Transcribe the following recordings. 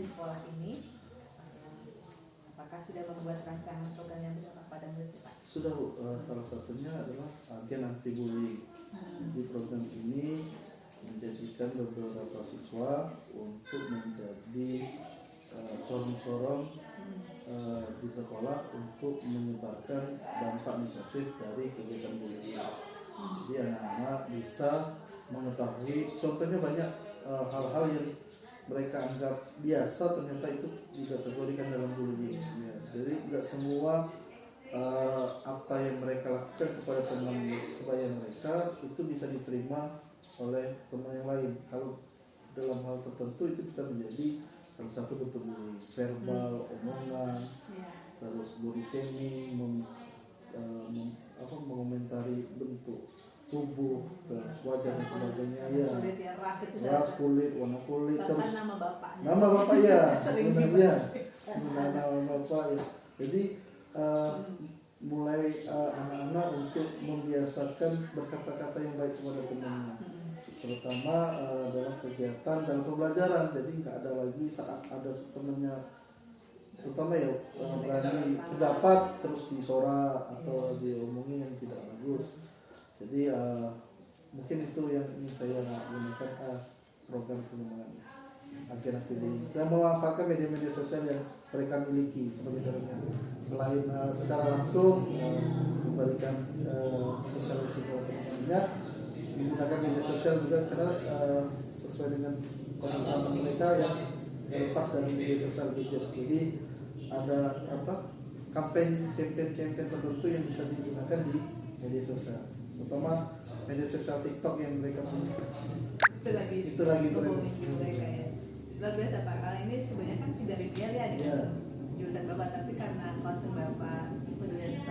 di sekolah ini apakah sudah membuat rancangan program yang berdampak pada murid Pak? Sudah Bu, salah satunya adalah agen anti bullying. Di program ini menjadikan beberapa siswa untuk menjadi corong-corong di sekolah untuk menyebarkan dampak negatif dari kegiatan bullying. Jadi anak-anak bisa mengetahui, contohnya banyak hal-hal yang mereka anggap biasa ternyata itu dikategorikan dalam bullying. Ya, jadi tidak semua apa yang mereka lakukan kepada teman sebaya mereka itu bisa diterima oleh teman yang lain. Kalau dalam hal tertentu itu bisa menjadi salah satu bentuk bullying, verbal, omongan, terus body shaming, mengomentari bentuk tubuh, wajah dan sebagainya, ya, ras, kulit, warna kulit, terus nama bapak ya, sebenarnya nama bapak ya. Jadi mulai anak-anak untuk membiasakan berkata-kata yang baik kepada temannya, terutama dalam kegiatan dalam pembelajaran. Jadi nggak ada lagi saat ada temannya, terutama ya berani pendapat terus disorak atau diomongin yang tidak bagus. Jadi mungkin itu yang ingin saya gunakan program pengembangan agen anti bullying dan memanfaatkan media-media sosial yang mereka miliki sebagai caranya, selain secara langsung memberikan sosialisasi kepada teman-temannya, menggunakan media sosial juga karena sesuai dengan kebiasaan mereka yang lepas dari media sosial gadget. Jadi ada kampanye tertentu yang bisa digunakan di media sosial, terutama media sosial TikTok yang mereka punya. Itu lagi mereka ya. Luar biasa Pak. Kalau ini sebenarnya kan tidak ideal ya di utak Bapak, tapi karena concern Bapak sebenarnya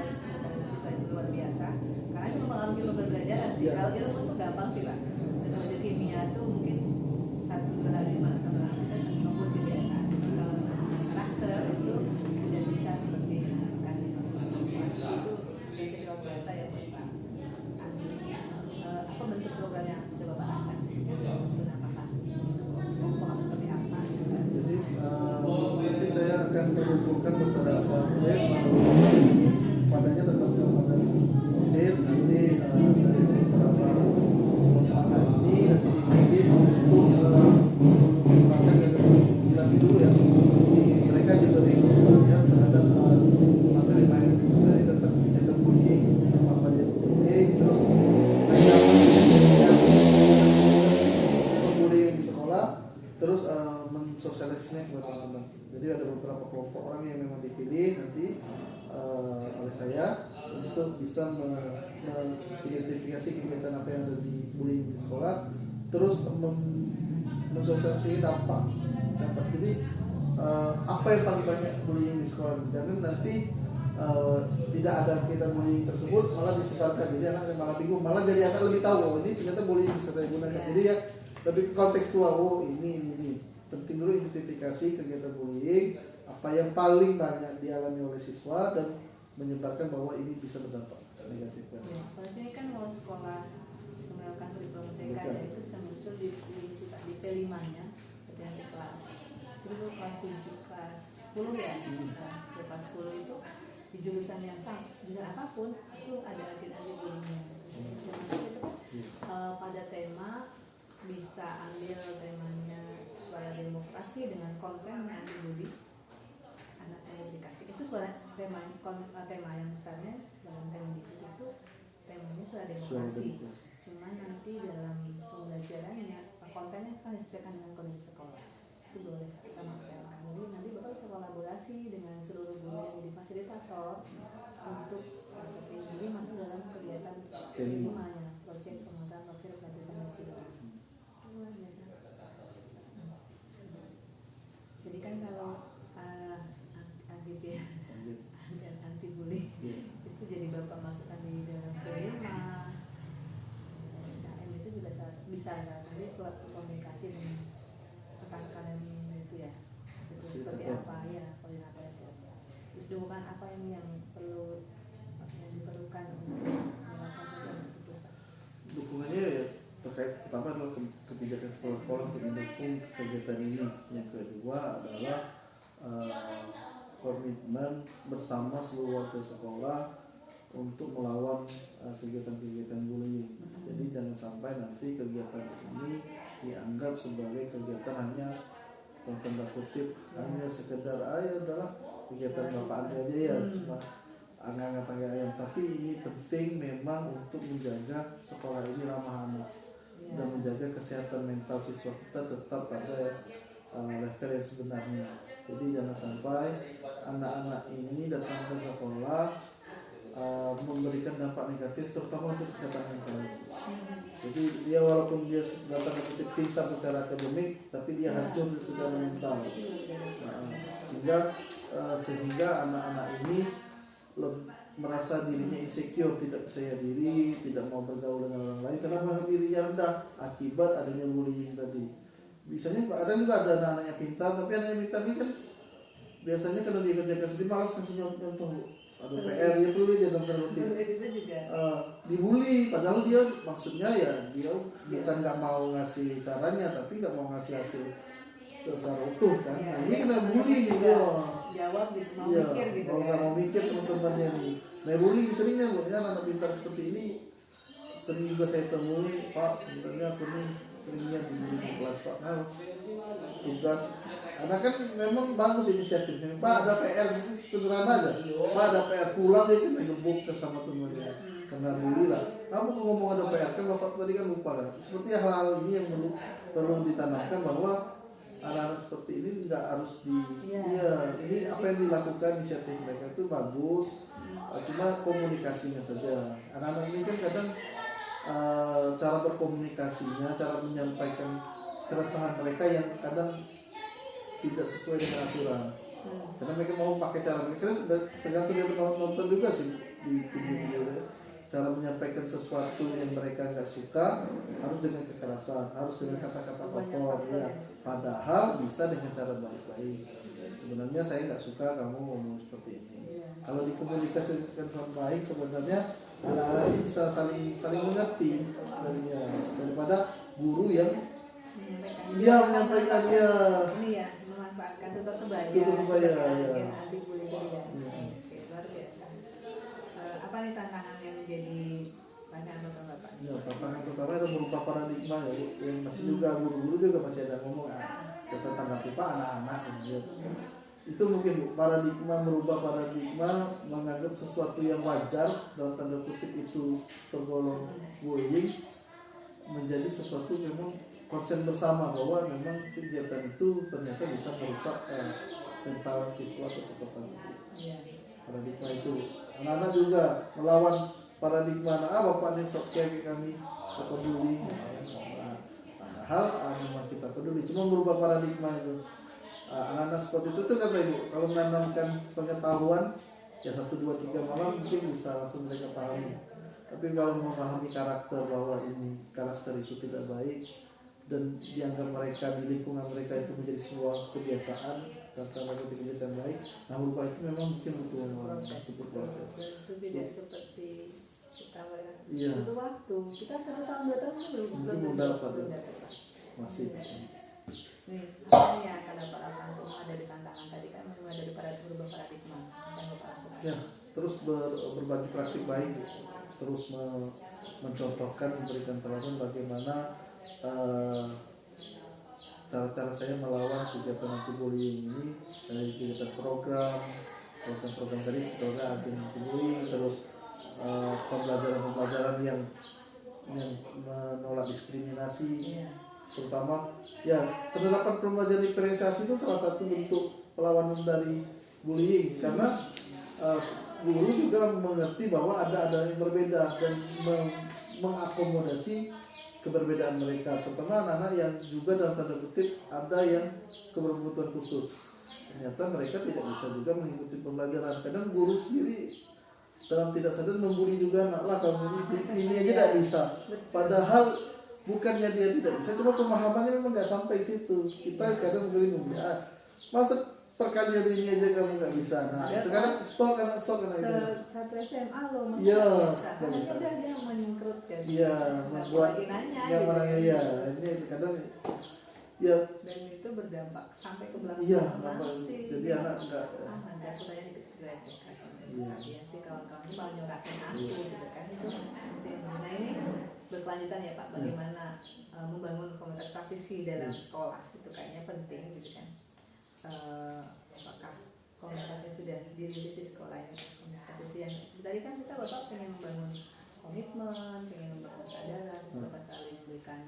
siswa itu luar biasa. Karena itu mengalami ilmu pembelajaran sih. Kalau ilmu itu gampang sih Pak. Dan belajar kimia itu mungkin 1-2 hari atau berapa maupun sih biasa. Kalau karakter itu tidak bisa seperti kan itu basic luar biasa ya Pak. Apa bentuk program yang sudah Bapak akan nanti saya akan mengumpulkan beberapa proyek padanya tetap kepada proses nanti dari beberapa pengembangan ini nanti dipilih untuk mengembangkan yang dulu ya. Mereka diberi ya terhadap materi tentang kegiatan bullying, apa aja bullying, terus bullying di sekolah, terus mensosialisasinya kepada teman-teman. Jadi ada beberapa kelompok orang yang memang dipilih nanti oleh saya untuk bisa mengidentifikasi kegiatan apa yang ada di bullying di sekolah, terus mensosialisasi dampak. Jadi apa yang paling banyak bullying di sekolah, jangan nanti tidak ada kegiatan bullying tersebut malah disebarkan, jadi anak malah bingung, malah jadi anak lebih tahu oh ini ternyata bullying bisa saya gunakan. Jadi ya lebih kontekstual, oh ini penting dulu identifikasi kegiatan bullying apa yang paling banyak dialami oleh siswa dan menyebarkan bahwa ini bisa berdampak negatif. Kalau ini kan mau sekolah menerapkan kurikulum TK itu bisa muncul di P5-nya, di kelas 10, kelas 7, kelas 10 ya. Kelas 10 itu di jurusan yang sama, jurusan apapun itu ada agen-agen bullying-nya. Pada tema bisa ambil temanya suara demokrasi dengan konten anti bully, anak yang dikasih itu suara tema yang misalnya dalam tema itu temanya suara demokrasi. Cuman nanti dalam pembelajarannya kontennya kan disesuaikan dengan kondisi sekolah, itu boleh kita mengatakan. Jadi nanti Bapak bisa kolaborasi dengan seluruh guru yang jadi fasilitator untuk seperti ini masuk dalam kegiatan lingkungannya, proyek pengembangan profil pendidikan nasional. Jadi kan kalau anti bully itu jadi Bapak masukkan di dalam P5, KM itu juga bisa nanti komunikasi dengan rekan-rekan itu ya, itu seperti apa ya koordinasi. Terus dukungan apa yang diperlukan untuk melakukan program tersebut Pak? untuk mendukung kegiatan ini. Yang kedua adalah komitmen bersama seluruh warga sekolah untuk melawan kegiatan-kegiatan bullying. Jadi jangan sampai nanti kegiatan ini dianggap sebagai kegiatan hanya tanda kutip hanya sekedar adalah kegiatan bapak aja ya, cuma angkat ayam. Tapi ini penting memang untuk menjaga sekolah ini ramah anak dan menjaga kesehatan mental siswa kita tetap pada level yang sebenarnya. Jadi jangan sampai anak-anak ini datang ke sekolah memberikan dampak negatif terutama untuk kesehatan mental. Jadi dia walaupun dia datang ke pintar secara akademik, tapi dia hancur secara mental. Sehingga anak-anak ini merasa dirinya insecure, tidak percaya diri, tidak mau bergaul dengan orang lain karena menganggap dirinya rendah akibat adanya bullying tadi. Biasanya ada juga ada anak-anak yang pintar, tapi anak yang pintar ini kan biasanya kalau dia kerjakan sendiri malas ngasih contoh. Ada PR ya perlu dia dalam terlatih. Dibully padahal dia maksudnya ya dia bukan nggak mau ngasih caranya tapi nggak mau ngasih hasil secara utuh kan. Nah ini kena bully juga. Jawab gitu mau mikir gitu. Mau nggak mau mikir teman-temannya nih. Nah bully seringnya buatnya anak pintar seperti ini sering juga saya temui, Pak sebenarnya aku nih seringnya di kelas Pak. Nah, tugas anak kan memang bagus inisiatifnya. Pak ada PR sederhana aja. Pak ada PR pulang dia kan ngebuk ke sama temannya. Karena bully lah. Kamu kok ngomong ada PR kan bapak tadi kan lupa kan. Seperti hal-hal ini yang perlu ditanamkan bahwa anak-anak seperti ini nggak harus ini apa yang dilakukan inisiatif mereka itu bagus. Cuma komunikasinya saja. Anak-anak ini kan kadang cara berkomunikasinya, cara menyampaikan keresahan mereka yang kadang tidak sesuai dengan aturan. Karena mereka mau pakai cara mereka tergantung dia nonton juga sih di video ya. Cara menyampaikan sesuatu yang mereka nggak suka harus dengan kekerasan, harus dengan kata-kata kotor ya. Padahal bisa dengan cara baik-baik. Sebenarnya saya nggak suka kamu ngomong seperti ini. Kalau dikomunikasikan sama baik sebenarnya anak-anak ini bisa saling mengerti daripada guru yang dia menyampaikan ini ya memanfaatkan tutur sebaya ya. anti bullying ya. Oke, luar biasa. Apa nih tantangan yang menjadi tantangan utama Bapak? Ya, tantangan pertama itu merubah paradigma ya Bu. Yang masih juga guru-guru juga masih ada ngomong dasar tanggapi Pak anak-anak gitu. Itu mungkin Bu, merubah paradigma menganggap sesuatu yang wajar dalam tanda kutip itu tergolong bullying menjadi sesuatu yang memang konsen bersama bahwa memang kegiatan itu ternyata bisa merusak mental siswa atau peserta didik. Paradigma itu anak-anak juga melawan paradigma bapak nih sok kayak kami sok peduli. Padahal memang kita peduli, cuma merubah paradigma itu. Anak-anak seperti itu tuh kata ibu kalau menanamkan pengetahuan ya 1, 2, 3 malam mungkin bisa langsung mereka pahami. Tapi kalau memahami karakter bahwa ini karakter itu tidak baik dan dianggap mereka di lingkungan mereka itu menjadi sebuah kebiasaan dan tanda kutip kebiasaan baik, nah berubah itu memang mungkin butuh proses. Itu tidak seperti kita butuh waktu. Kita 1 tahun 2 tahun belum dapat masih. Nih, apa yang akan dapat apa untuk dari tantangan tadi kan mulai dari berubah paradigma ya terus berbagi praktik baik, terus mencontohkan, memberikan teladan bagaimana cara-cara saya melawan kegiatan anti bullying ini dari kegiatan program tadi sebenarnya anti bullying, terus pembelajaran yang menolak diskriminasi, terutama ya penerapan pembelajaran diferensiasi itu salah satu bentuk perlawanan dari bullying karena guru juga mengerti bahwa ada yang berbeda dan mengakomodasi keberbedaan mereka, terutama anak-anak yang juga dalam tanda kutip ada yang keberkebutuhan khusus. Ternyata mereka tidak bisa juga mengikuti pembelajaran. Kadang guru sendiri dalam tidak sadar membuli juga anak lah, kamu ini aja tidak bisa. Padahal bukannya dia tidak bisa, cuma pemahamannya memang nggak sampai situ. Kita sekarang sendiri membuli, masa perkalian ini aja kamu nggak bisa. Nah itu karena stok karena itu. Satu SMA loh masih bisa. Karena sudah dia menyingkrut kan. Iya, membuat yang orangnya ya. Ini kadang Ya, dan itu berdampak sampai ke belakang iya, nanti. jadi anak enggak Nanti aku tanya dilecehkan sama Iya. tadi nanti kawan-kawan malah nyorakin aku gitu kan, itu nanti. Nah ini berkelanjutan ya Pak, bagaimana membangun komunitas praktisi dalam sekolah itu kayaknya penting gitu kan. Apakah komunitasnya sudah dirilis di sekolah ini, komunitas yang tadi kan kita Bapak pengen membangun komitmen, pengen membangun kesadaran, Bapak saling memberikan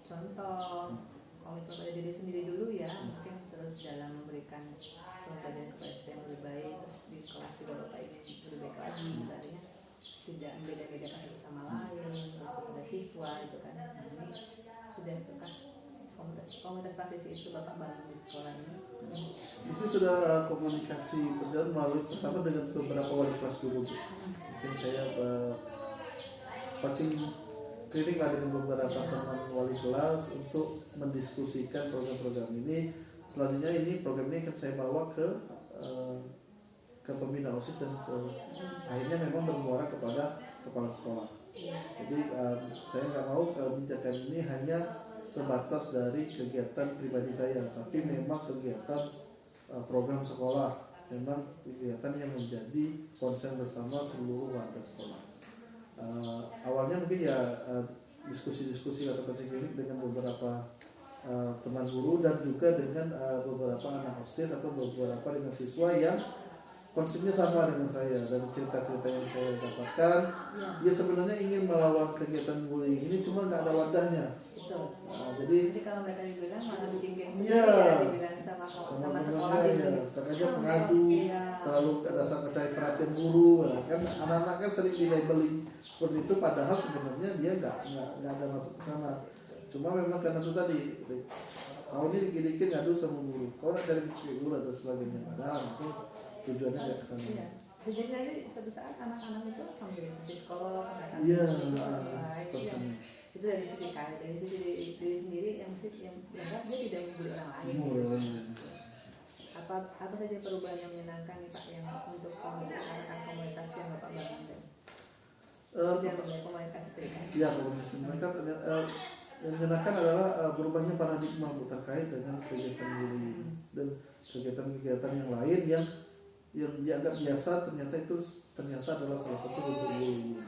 contoh, komitmen pada diri sendiri dulu ya, mungkin terus dalam memberikan contoh dan kepada yang lebih baik, terus di kelas juga Bapak ingin lebih baik lagi, artinya tidak beda-bedakan satu sama lain kepada siswa itu kan. Nah, ini sudah berkah komunitas praktisi itu Bapak bangun di sekolah ini. itu sudah komunikasi berjalan melalui pertama dengan beberapa wali kelas dulu. Mungkin saya coaching training lah dengan beberapa teman wali kelas untuk mendiskusikan program-program ini. Selanjutnya ini program ini akan saya bawa ke pembina OSIS dan akhirnya memang bermuara kepada kepala sekolah. Jadi saya nggak mau kebijakan ini hanya sebatas dari kegiatan pribadi saya, tapi memang kegiatan program sekolah, memang kegiatan yang menjadi konsen bersama seluruh warga sekolah. Awalnya mungkin ya diskusi-diskusi atau coaching dengan beberapa teman guru dan juga dengan beberapa anak OSIS atau beberapa dengan siswa yang konsepnya sama dengan saya, dan cerita-cerita yang saya dapatkan dia sebenarnya ingin melawan kegiatan bullying ini, cuma nggak ada wadahnya. Betul. Jadi kalau mereka dibilang malah bikin geng sendiri ya, dibilang sama sekolah ya, gitu. sengaja pengadu, terlalu dasar mencari perhatian guru, ya. Kan anak-anak kan sering dilabeling seperti itu, padahal sebenarnya dia nggak ada masuk ke sana. Cuma memang karena itu tadi, kau ini dikit-dikit ngadu sama guru, kau nak cari guru atau sebagainya, padahal itu tujuannya nggak ke sana. Iya. Jadi nanti suatu saat anak-anak itu akan menjadi psikolog, akan Iya, itu dari sisi kalian, dari sisi diri sendiri yang dianggap dia tidak membuli orang lain. Apa saja perubahan yang menyenangkan nih Pak yang untuk komunitas yang Bapak bangun? Dan komunitas itu kan? Ya, komunitas mereka yang menyenangkan adalah berubahnya paradigma terkait dengan kegiatan bullying dan kegiatan-kegiatan yang lain yang dianggap biasa ternyata adalah salah satu bentuk bullying.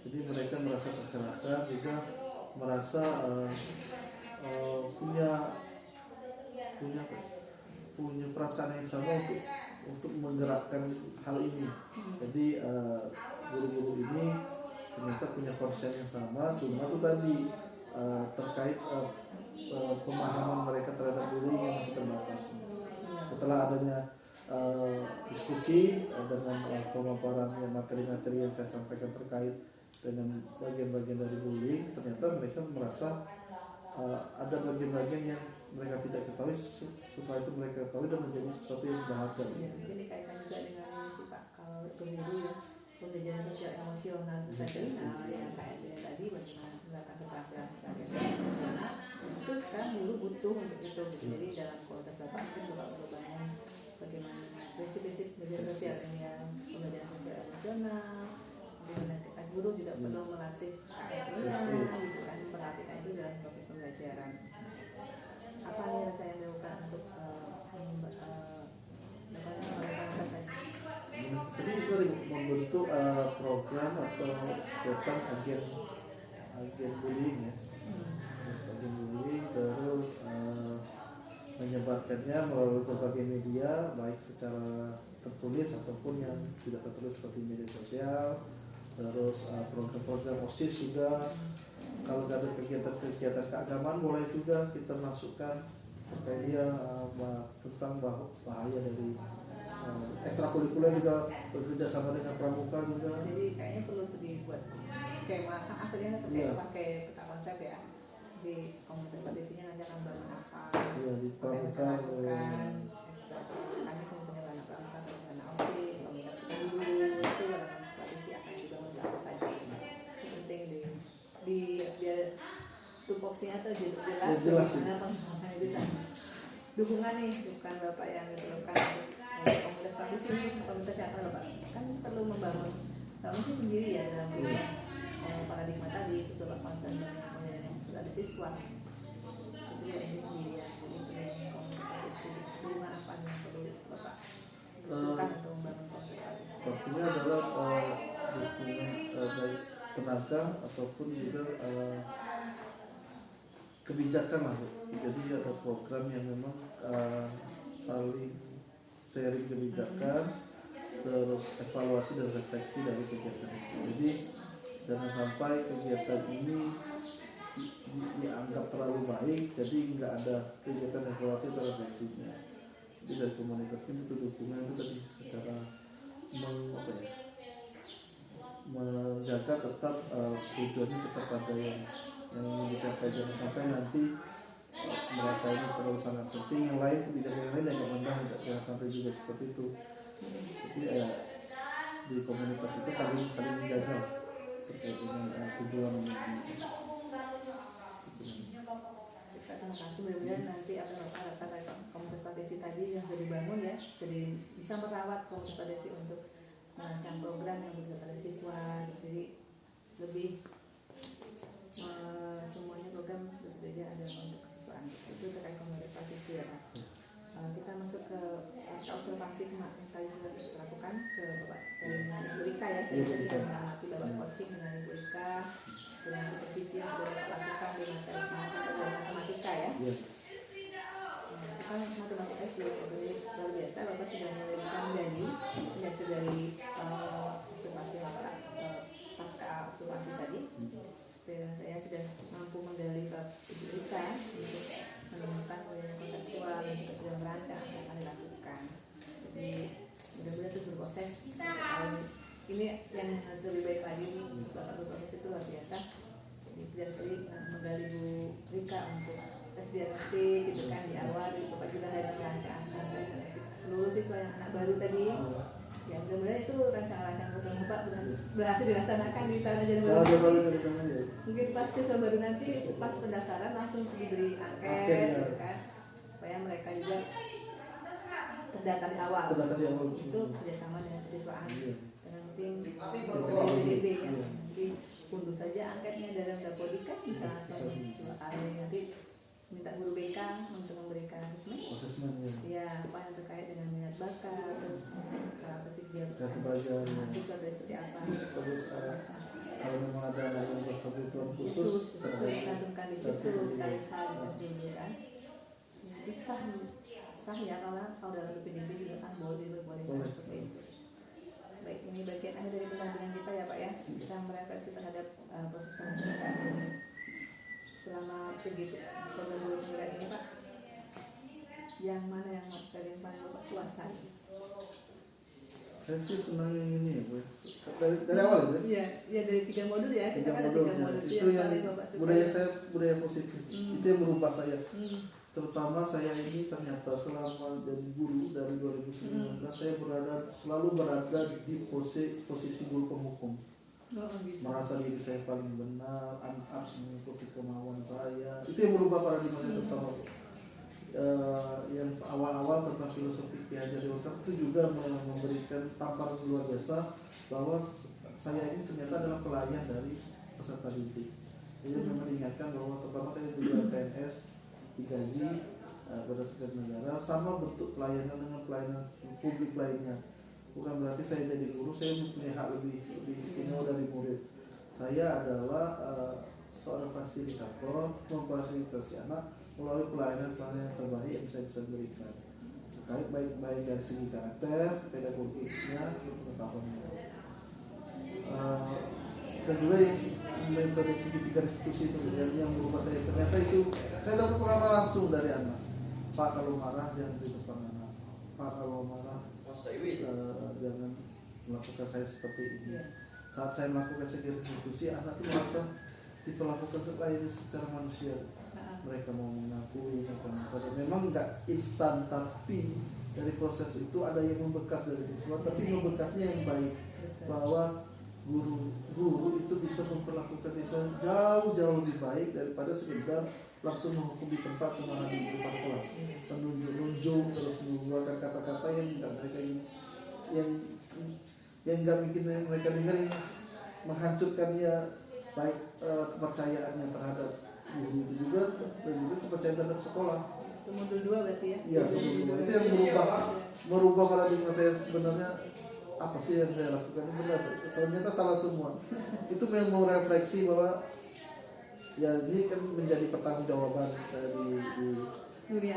Jadi mereka merasa tercerahkan, juga merasa punya perasaan yang sama untuk menggerakkan hal ini. Jadi guru-guru ini ternyata punya konsen yang sama, cuma itu tadi terkait pemahaman mereka terhadap bullying yang masih terbatas. Setelah adanya diskusi dengan pemaparan materi-materi yang saya sampaikan terkait dengan bagian-bagian dari bullying, ternyata mereka merasa ada bagian-bagian yang mereka tidak ketahui, setelah itu mereka ketahui dan menjadi sesuatu yang berharga. Ini kaitan juga dengan ini sih Pak, kalau guru ya pembelajaran sosial emosional tadi, yang KSE tadi bagaimana menggunakan keterampilan emosional itu sekarang dulu butuh untuk itu. Jadi dalam komunitas Bapak itu juga berbangun bagaimana prinsip-prinsip pembelajaran sosial yang pembelajaran sosial emosional, bagaimana kita guru juga perlu melatih KSE gitu kan, memperhatikan itu dalam proses pembelajaran. Apa nih yang saya lakukan untuk jadi kita membentuk program atau kegiatan agen bullying ya, agen bullying, terus menyebarkannya melalui berbagai media, baik secara tertulis ataupun yang tidak tertulis seperti media sosial. Terus program-program OSIS juga, kalau ada kegiatan-kegiatan keagamaan boleh juga kita masukkan terkait dia tentang bahaya dari ekstrakurikuler, juga bekerja sama dengan pramuka juga. Jadi kayaknya perlu dibuat skema, kan aslinya pakai peta konsep ya, di komunitas partisinya nanti akan bangun apa, di pramuka kami kemudian anak pramuka, anak OSIS, komunitas kita dulu itu anak partisi akan dibangun apa saja. Itu penting di biar tupoksinya tuh jelas bagaimana pengembangan itu kan. Dukungan nih, bukan Bapak yang diperlukan komunitas praktisi ini, komunitas yang apa Bapak kan perlu membangun, nggak mungkin sendiri ya dalam paradigma tadi, itu Bapak konsen dengan ada siswa itu ya ini sendirian jadi kompetisi bunga apa yang perlu Bapak butuhkan untuk membangun kompetisi? Pastinya adalah dukungan baik tenaga ataupun juga kebijakan lah Bu. Jadi ada program yang memang saling sharing kebijakan, terus evaluasi dan refleksi dari kegiatan itu. Jadi jangan sampai kegiatan ini dianggap terlalu baik, jadi nggak ada kegiatan evaluasi atau refleksinya. Jadi dari komunitas ini butuh dukungan itu tadi secara menjaga tetap tujuannya tetap ada yang dicapai, jangan sampai nanti merasa ini terlalu sangat penting, yang lain kebijakan yang lain agak rendah, jangan sampai juga seperti itu. Jadi di komunitas itu saling menjaga terkait dengan tujuan ini. Terima kasih, mudah-mudahan nanti apa kata komunitas padesi tadi yang sudah dibangun ya, jadi bisa merawat komunitas padesi untuk merancang program yang bisa pada siswa, jadi lebih semuanya program berbeda ada untuk kesiswaan. Itu terkait komunitas padesi ya Pak. Kita masuk ke pasca observasi kemarin yang tadi sudah dilakukan ke Bapak Selina Ibu Rika ya, jadi tadi yang mengamati Bapak coaching dengan Ibu Rika dengan supervisi yang sudah dilakukan di matematika ya. Kita matematika sudah luar biasa, Bapak sudah mulai bisa menggali hasil dari observasi Bapak pasca observasi tadi. Dan saya sudah mampu menggali ke Ibu Rika untuk menemukan nilai kontekstual dan juga sudah merancang apa yang akan dilakukan. Jadi mudah-mudahan terus berproses. Ini yang harus lebih baik lagi nih, Bapak berproses itu luar biasa. Jadi sudah sekali menggali Bu Rika untuk tes diagnostik gitu kan di awal, Bapak juga ada perancangan seluruh siswa yang anak baru tadi. Ya mudah-mudahan itu rancangan-rancangan program Bapak berhasil dilaksanakan di tahun ajaran baru. Mungkin pas siswa baru nanti pas pendaftaran langsung diberi angket gitu kan, supaya mereka juga terdata di awal. Itu kerjasama dengan kesiswaan dengan tim BPDB ya. Jadi unduh saja angketnya dalam Dapodika bisa langsung nanti minta guru BK untuk memberikan asesmen ya, apa yang terkait dengan minat bakat, terus apa sih dia mahasiswa seperti apa, terus kalau memang ada anak yang berkebutuhan khusus dicantumkan di situ, kita lihat di tes dulu kan. Jadi sah ya kalau dalam PDB juga kan boleh seperti itu. Baik, ini bagian akhir dari pendampingan kita ya Pak ya, kita merefleksi terhadap proses pendampingan ini selama begitu program penggerak ini Pak. Yang mana yang paling Bapak kuasai? Saya sih senang yang ini ya Bu, dari awal ya? Iya dari 3 modul ya, kita kan ada 3 modul itu yang budaya saya, budaya positif. Itu yang merubah saya. Terutama saya ini ternyata selama jadi guru dari 2019 saya selalu berada di posisi guru penghukum. Merasa diri saya paling benar, harus mengikuti kemauan saya. Itu yang merubah paradigma saya terutama. Yang awal-awal tentang filosofi Ki Hajar Dewantara itu juga memberikan tamparan luar biasa bahwa saya ini ternyata adalah pelayan dari peserta didik. Saya memang diingatkan bahwa pertama saya juga PNS digaji berdasarkan negara, sama bentuk pelayanan dengan pelayanan publik lainnya. Bukan berarti saya jadi guru saya mempunyai hak lebih istimewa dari murid. Saya adalah seorang fasilitator, memfasilitasi anak melalui pelayanan yang terbaik yang saya bisa berikan, terkait baik dari segi karakter, pedagogiknya, pengetahuannya. Dan juga yang metode segitiga restitusi itu yang berubah saya, ternyata itu saya dapat pengalaman langsung dari anak. Pak kalau marah jangan di depan anak, Pak kalau marah jangan melakukan saya seperti ini. Saat saya melakukan segitiga restitusi, anak itu merasa diperlakukan secara manusia. Mereka mau mengakui, mereka merasa memang nggak instan, tapi dari proses itu ada yang membekas dari siswa, tapi membekasnya yang baik, bahwa guru itu bisa memperlakukan siswa jauh lebih baik daripada sekedar langsung menghukum di tempat kemana di depan kelas, menunjuk terus mengeluarkan kata-kata yang nggak mereka yang nggak bikin mereka dengar, yang menghancurkannya baik kepercayaannya terhadap guru itu juga, dan juga kepercayaan terhadap sekolah. Itu modul 2 berarti ya? Iya, modul 2 itu yang merubah paradigma saya sebenarnya. Apa sih yang saya lakukan ini benar, ternyata salah semua. Itu memang mau refleksi bahwa ya ini kan menjadi pertanggungjawaban dari dunia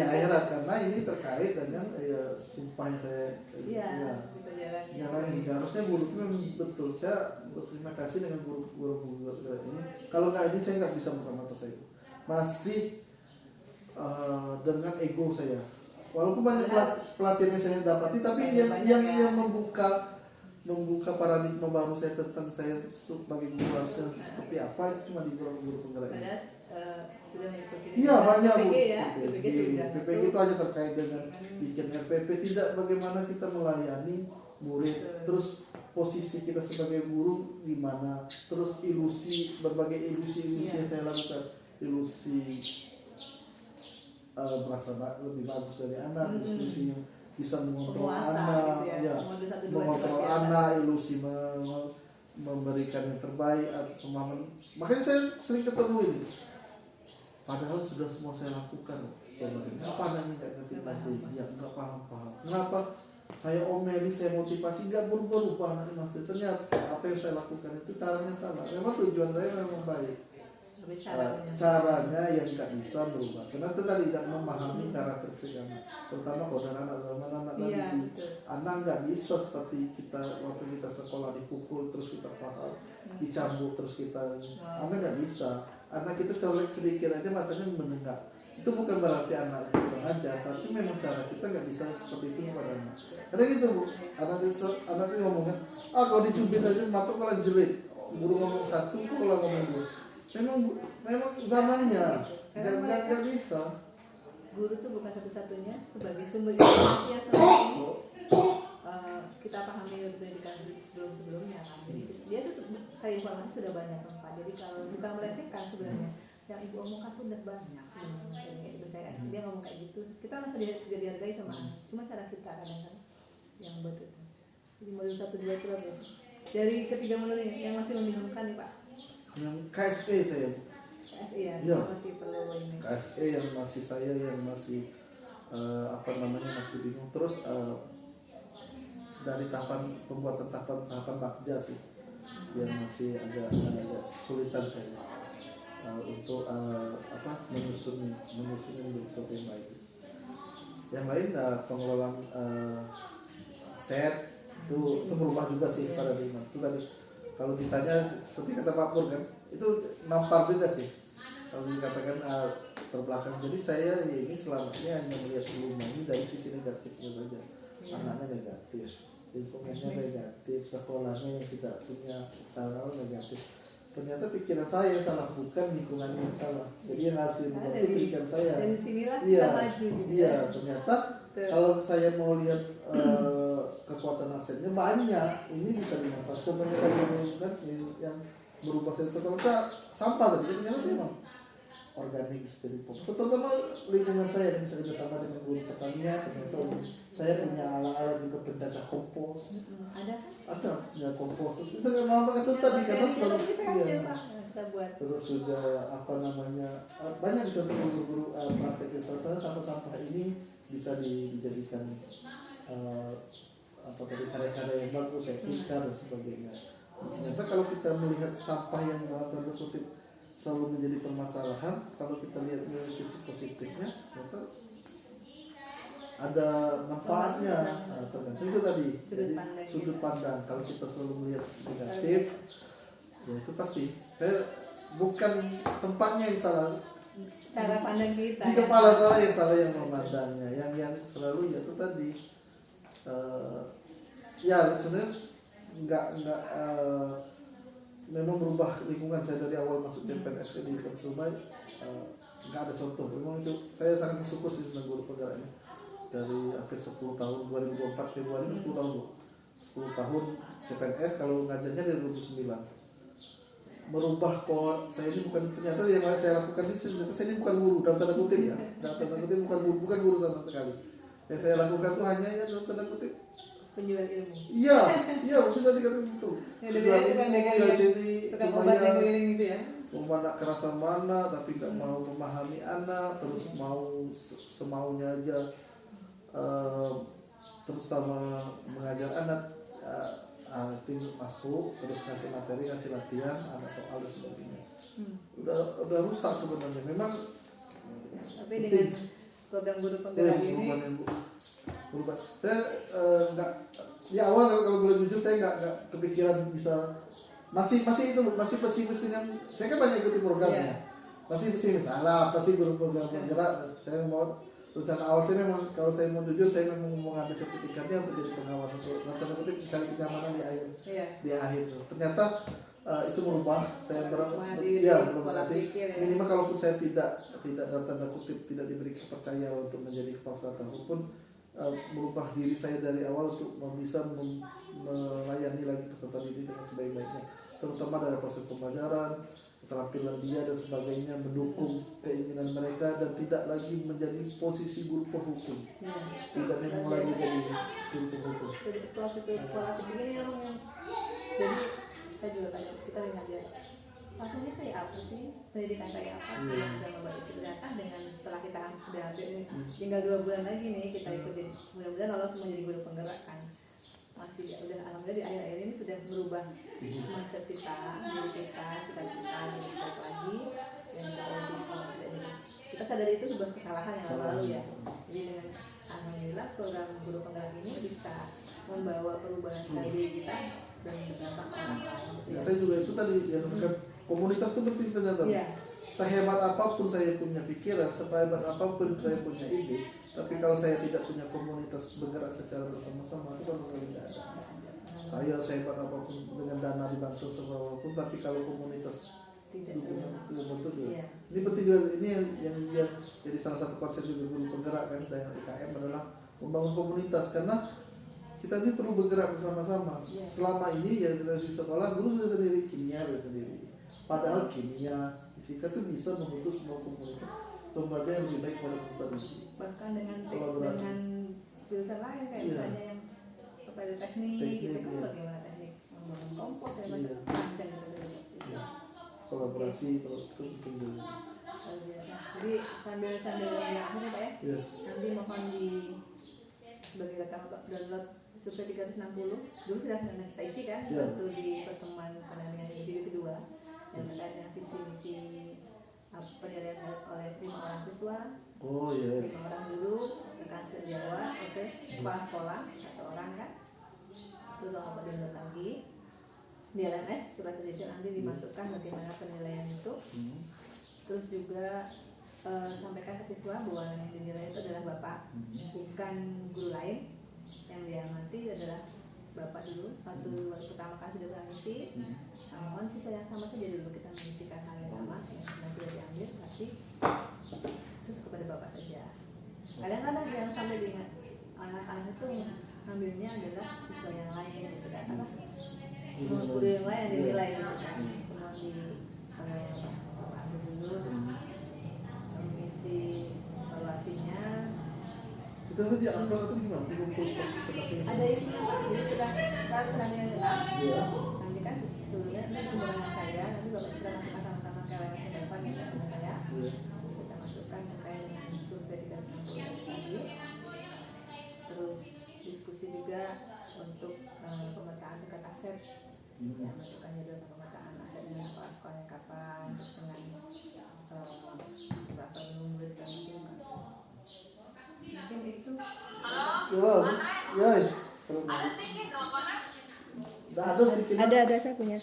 akhirat karena ini terkait dengan ya sumpah yang saya kita jalani. Harusnya guru itu memang betul. Saya berterima kasih dengan guru-guru ini. Kalau nggak ini saya nggak bisa buka mata saya. Masih dengan ego saya. Walaupun banyak pelatihan yang saya dapati, tapi yang membuka paradigma baru saya tentang saya sebagai guru harusnya seperti apa itu cuma di guru penggerak ini. Sudah mengikuti. Iya banyak PPG ya. PPG itu aja terkait dengan bikin RPP, tidak bagaimana kita melayani murid. Terus posisi kita sebagai guru gimana? Terus berbagai ilusi yang saya lakukan, ilusi merasa lebih bagus dari anak, ilusi yang bisa mengontrol anak, gitu ya. Mengontrol anak, ilusi memberikan yang terbaik atau pemahaman. Makanya saya sering ketemu ini. Padahal sudah semua saya lakukan. Kenapa anaknya nggak ngerti? Ya nggak paham. Kenapa? Saya omeli, saya motivasi, nggak berubah anaknya masih. Ternyata apa yang saya lakukan itu caranya salah. Memang tujuan saya memang baik. Caranya yang nggak bisa berubah karena itu tadi tidak memahami karakteristik anak, terutama kalau anak zaman anak tadi anak nggak bisa seperti kita waktu kita sekolah dipukul terus kita paham, dicambuk terus kita anak nggak bisa. Anak kita colek sedikit aja matanya mendengar. Itu bukan berarti anak itu pengajar, tapi memang cara kita nggak bisa seperti itu kepada anak. Karena gitu bu, anak itu ngomongnya kalau dicubit aja mata kalau jelek, guru ngomong satu kalau ngomong dua. Memang zamannya nggak bisa. Guru itu bukan satu-satunya sebagai sumber informasi yang selama ini kita pahami dari pendidikan sebelumnya kan. Jadi dia tuh cari informasi sudah banyak tempat. Jadi kalau bukan melecehkan sebenarnya, yang ibu omongkan tuh udah banyak sebenarnya. Itu dia ngomong kayak gitu, kita merasa tidak dihargai sama anak. Cuma cara kita kadang-kadang yang buat itu. Jadi modul 1, 2 itu biasa. Dari ketiga modul yang masih membingungkan nih Pak. Yang KSE saya. KSE ya. Masih perlu ini. KSE yang masih saya yang masih masih bingung. Terus dari pembuatan tahapan bakja sih yang masih agak kesulitan saya untuk menyusun sesuatu yang baik. Yang lain pengelolaan set itu berubah juga sih paradigma itu tadi. Kalau ditanya seperti kata Pak Pur kan, itu nampar juga sih. Kalau dikatakan terbelakang. Jadi saya ini selama ini hanya melihat ilmu ini dari sisi negatifnya saja. Anaknya negatif, lingkungannya negatif, sekolahnya yang tidak punya sarana negatif. Ternyata pikiran saya yang salah, bukan lingkungannya yang salah. Jadi yang harus dirubah itu pikiran saya. Dari sinilah kita maju gitu. Iya, ternyata kalau saya mau lihat kekuatan asetnya banyak, ini bisa dimanfaatkan. Contohnya tadi kan yang berubah saya ternyata sampah tadi, ternyata memang organik bisa jadi fokus. Terutama lingkungan saya bisa bersama dengan guru pertanian, ternyata saya punya alat-alat juga pencacah kompos. Ada ya kompos. Itu kan mama kata tadi karena selalu terus sudah banyak contoh guru-guru praktek wisata sampah-sampah ini bisa dijadikan karya-karya yang bagus, etika dan sebagainya. Ternyata kalau kita melihat sampah yang dalam tanda kutip selalu menjadi permasalahan, kalau kita lihat dari sisi positifnya, ternyata ada manfaatnya. Tergantung itu tadi sudut pandang. Kalau kita selalu melihat negatif, ya itu pasti. Saya bukan tempatnya yang salah, cara pandang kita. Di kepala saya yang salah yang memandangnya, yang selalu ya itu tadi. Ya sebenarnya nggak memang berubah lingkungan saya dari awal masuk CPNS di Konsumai, nggak ada contoh. Memang itu saya sangat bersyukur sih dengan guru penggerak ini dari hampir 10 tahun 2024 Februari 10 tahun 10 tahun CPNS, kalau ngajarnya dari 2009 merubah kok saya ini bukan, ternyata yang saya lakukan ini ternyata saya ini bukan guru dalam tanda kutip ya, dalam tanda kutip bukan guru sama sekali. Yang saya lakukan tuh hanya ya dalam tanda kutip penjual ilmu. Iya bisa dikatakan gitu. Jadi tukang obat yang keliling gitu ya. mana kerasa mana, tapi nggak mau memahami anak, terus mau semaunya aja, terus sama mengajar anak, tim masuk terus ngasih materi, ngasih latihan, ada soal dan sebagainya. Udah rusak sebenarnya. Memang tapi dengan program guru penggerak ini berubah. Saya nggak di awal kalau boleh jujur saya nggak kepikiran bisa masih pesimis dengan, saya kan banyak ikuti programnya, masih pesimis pasti guru program penggerak. Saya mau rencana awal saya memang, kalau saya mau jujur, saya memang mau ngambil sertifikatnya untuk jadi pengawas, untuk rencana kutip mencari kenyamanan di akhir. Ternyata itu merubah saya berterima kasih. Minimal kalaupun saya tidak dalam tanda kutip tidak diberi kepercayaan untuk menjadi kepala sekolah tahun pun, merubah diri saya dari awal untuk bisa melayani lagi peserta didik dengan sebaik-baiknya, terutama dari proses pembelajaran, keterampilan dia dan sebagainya, mendukung keinginan mereka dan tidak lagi menjadi posisi guru penghukum, tidak memang lagi jadi guru penghukum. Jadi proses begini yang jadi saya juga tanya, kita lihat aja maksudnya kayak apa sih, pendidikan kayak apa sih yang sudah membuat itu. Ternyata dengan setelah kita udah ambil ini tinggal 2 bulan lagi nih kita ikutin, mudah-mudahan lolos semua jadi guru penggerak kan. Masih ya udah, alhamdulillah di akhir-akhir ini sudah berubah mindset kita, diri kita sudah bisa lebih baik lagi, dan siswa kita sadari itu sebuah kesalahan yang lalu ya. Jadi dengan alhamdulillah program guru penggerak ini bisa membawa perubahan diri kita dan berdampak orang lain. Ternyata juga itu tadi yang komunitas itu penting ternyata. Sehebat apapun saya punya pikiran, sehebat apapun saya punya ide, tapi kalau saya tidak punya komunitas bergerak secara bersama-sama, itu sama sekali tidak ada. Saya sehebat apapun dengan dana dibantu sama apapun, tapi kalau komunitas dukungan itu betul juga. Ini penting juga, ini yang jadi salah satu konsep juga guru penggerak kan dengan IKM adalah membangun komunitas, karena kita ini perlu bergerak bersama-sama. Selama ini ya di sekolah guru sudah sendiri, kimia sudah sendiri. Padahal kimia, fisika itu bisa membentuk semua komunitas lembaga yang lebih baik pada peserta didik. Bahkan dengan jurusan lain kayak misalnya yang kepada teknik gitu kan, bagaimana teknik membangun kompos ya macam itu. Kolaborasi itu penting juga. Jadi sambil yang akhir Pak ya, nanti mohon di sebagai rekam download survei 360 dulu sudah kita isi kan waktu di pertemuan pendampingan individu kedua yang terkait dengan visi misi penilaian oleh 5 orang siswa. 5 orang dulu rekan sejawat, kepala sekolah 1 orang kan, terus apa download lagi di LMS surat kerja nanti dimasukkan bagaimana penilaian itu. Terus juga sampaikan ke siswa bahwa yang dinilai itu adalah bapak, bukan guru lain. Yang dia nanti adalah bapak dulu. Waktu pertama kali sudah mengisi, mohon siswa yang sama saja dulu kita mengisikan hal yang sama yang sudah diambil, tapi khusus kepada bapak saja. Kadang-kadang yang sampai dengan anak-anak itu ambilnya adalah siswa yang lain gitu kan, apa guru yang lain yang dinilai gitu kan. Kemudian di bapak ambil dulu mengisi evaluasinya. Itu nanti akbar itu gimana? Ada isinya Pak, jadi sudah kalau pendampingan genap. Nanti kan sebelumnya ini pembahasan saya, nanti bapak kita masukkan sama-sama ke LMS yang depan yang dengan saya. Kita masukkan terkait dengan survei 360 tadi. Terus diskusi juga untuk pemetaan tingkat aset. Ya, masukkan jadwal pemetaan aset dengan kepala sekolahnya kapan, terus dengan berapa murid dan mungkin itu. Ada sedikit. Ada saya punya.